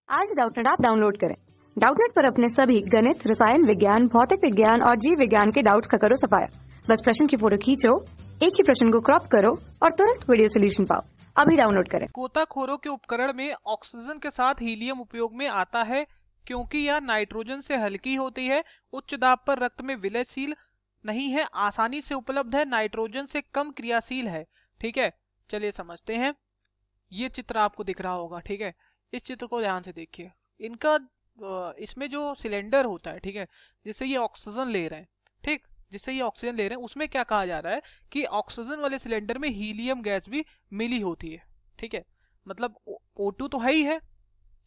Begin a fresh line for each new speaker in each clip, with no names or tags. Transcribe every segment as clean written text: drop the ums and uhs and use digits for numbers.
आज Doubtnut app download करें। Doubtnut पर अपने सभी गणित, रसायन विज्ञान, भौतिक विज्ञान और जीव विज्ञान के डाउट्स का करो सफाया। बस प्रश्न की फोटो खींचो, एक ही प्रश्न को क्रॉप करो और तुरंत वीडियो सोल्यूशन पाओ। अभी डाउनलोड करें।
गोताखोरों के उपकरण में ऑक्सीजन के साथ हीलियम उपयोग में आता है क्योंकि यह नाइट्रोजन से हल्की होती है, उच्च दाब पर रक्त में विलयशील नहीं है, आसानी से उपलब्ध है, नाइट्रोजन से कम क्रियाशील है। ठीक है, चलिए समझते हैं। ये चित्र आपको दिख रहा होगा, ठीक है। इस चित्र को ध्यान से देखिए। इनका इसमें जो सिलेंडर होता है, ठीक है, जिससे ये ऑक्सीजन ले रहे हैं, ठीक, जिससे ये ऑक्सीजन ले रहे हैं, उसमें क्या कहा जा रहा है कि ऑक्सीजन वाले सिलेंडर में हीलियम गैस भी मिली होती है। ठीक है, मतलब O2 तो है ही है,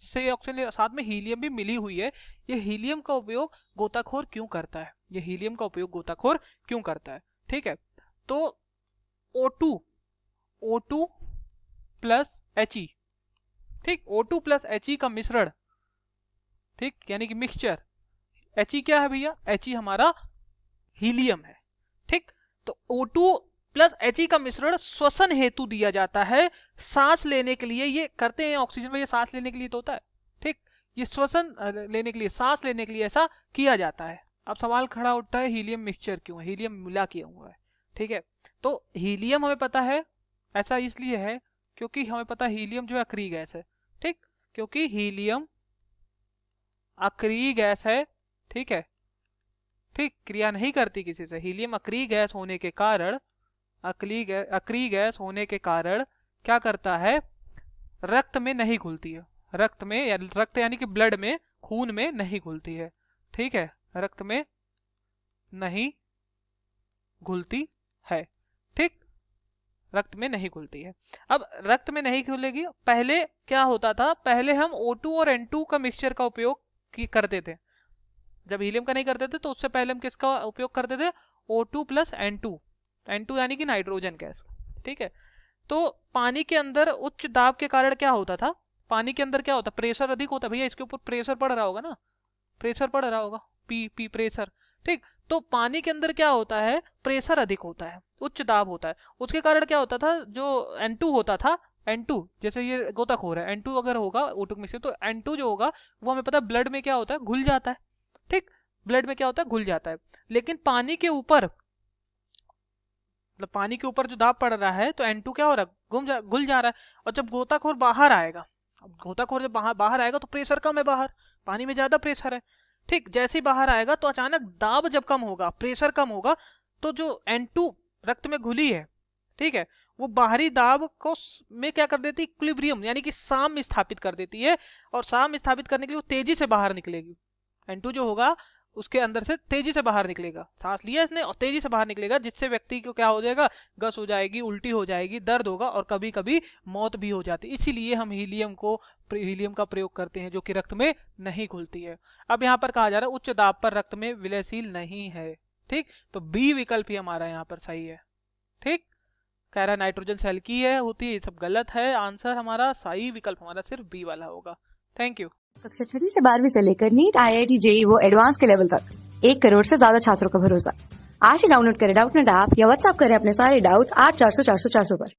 जिससे ये ऑक्सीजन साथ में हीलियम भी मिली हुई है। ये हीलियम का उपयोग गोताखोर क्यों करता है? ये हीलियम का उपयोग गोताखोर क्यों करता है? ठीक है, तो O2 प्लस He, ठीक, O2 प्लस He का मिश्रण, ठीक, यानी कि मिक्सचर। He क्या है भैया? He हमारा हीलियम है। ठीक, तो O2 प्लस He का मिश्रण श्वसन हेतु दिया जाता है, सांस लेने के लिए ये करते हैं। ऑक्सीजन में ये सांस लेने के लिए तो होता है, ठीक, ये श्वसन लेने के लिए, सांस लेने के लिए ऐसा किया जाता है। अब सवाल खड़ा उठता है, हीलियम मिक्सचर क्यों है? हीलियम मिला किया हुआ है। ठीक है, तो हीलियम हमें पता है, ऐसा इसलिए है क्योंकि हमें पता है हीलियम जो है अक्रिय गैस है। ठीक, क्योंकि हीलियम अक्रिय गैस है, ठीक है, ठीक, क्रिया नहीं करती किसी से। हीलियम अक्रिय गैस होने के कारण, अक्रिय गैस होने के कारण क्या करता है? रक्त में नहीं घुलती है। रक्त में, या रक्त यानी कि ब्लड में, खून में नहीं घुलती है। ठीक है, रक्त में नहीं घुलती है। ठीक, रक्त में नहीं घुलती है। अब रक्त में नहीं घुलेगी, पहले क्या होता था? पहले हम O2 और N2 का मिक्सचर का उपयोग करते थे। जब हीलियम का नहीं करते थे तो उससे पहले हम किसका उपयोग करते थे? O2 प्लस N2 यानी कि नाइट्रोजन गैस। ठीक है, तो पानी के अंदर उच्च दाब के कारण क्या होता था? पानी के अंदर क्या होता? प्रेशर अधिक होता। भैया इसके ऊपर प्रेशर पड़ रहा होगा ना, प्रेशर पड़ रहा होगा, पी प्रेशर। ठीक, तो पानी के अंदर क्या होता है? प्रेशर अधिक होता है, उच्च दाब होता है। उसके कारण क्या होता था? जो N2 होता था, N2 जैसे ये गोताखोर है, N2 अगर होगा O2 में से, तो N2 जो होगा वो हमें पता है ब्लड में क्या होता है? घुल जाता है। ठीक, ब्लड में क्या होता है? घुल जाता है। लेकिन पानी के ऊपर, मतलब पानी के ऊपर जो दाब पड़ रहा है, तो N2 क्या हो रहा है? घुल जा रहा है। और जब गोताखोर बाहर आएगा, अब गोताखोर जब बाहर आएगा तो प्रेशर कम है, बाहर पानी में ज्यादा प्रेशर है। ठीक, जैसे ही बाहर आएगा तो अचानक दाब जब कम होगा, प्रेशर कम होगा, तो जो N2 रक्त में घुली है, ठीक है, वो बाहरी दाब को में क्या कर देती? इक्विलिब्रियम यानी कि साम्य स्थापित कर देती है। और साम्य स्थापित करने के लिए वो तेजी से बाहर निकलेगी। N2 जो होगा उसके अंदर से तेजी से बाहर निकलेगा, सांस लिया इसने और तेजी से बाहर निकलेगा, जिससे व्यक्ति को क्या हो जाएगा? गस हो जाएगी, उल्टी हो जाएगी, दर्द होगा और कभी कभी मौत भी हो जाती है। इसीलिए हम हीलियम का प्रयोग करते हैं, जो कि रक्त में नहीं घुलती है। अब यहाँ पर कहा जा रहा है उच्च दाब पर रक्त में विलयशील नहीं है। ठीक, तो बी विकल्प ही हमारा यहाँ पर सही है। ठीक, कह रहा नाइट्रोजन से हल्की है होती है, ये सब गलत है। आंसर हमारा सही विकल्प हमारा सिर्फ बी वाला होगा। Thank you.
कक्षा 6 से 12वीं से लेकर नीट, IIT, JEE वो एडवांस के लेवल तक 1 करोड़ से ज्यादा छात्रों का भरोसा। आज ही डाउनलोड करें डाउटनेट ऐप या व्हाट्सएप करें अपने सारे डाउट्स 8400 400 400 पर।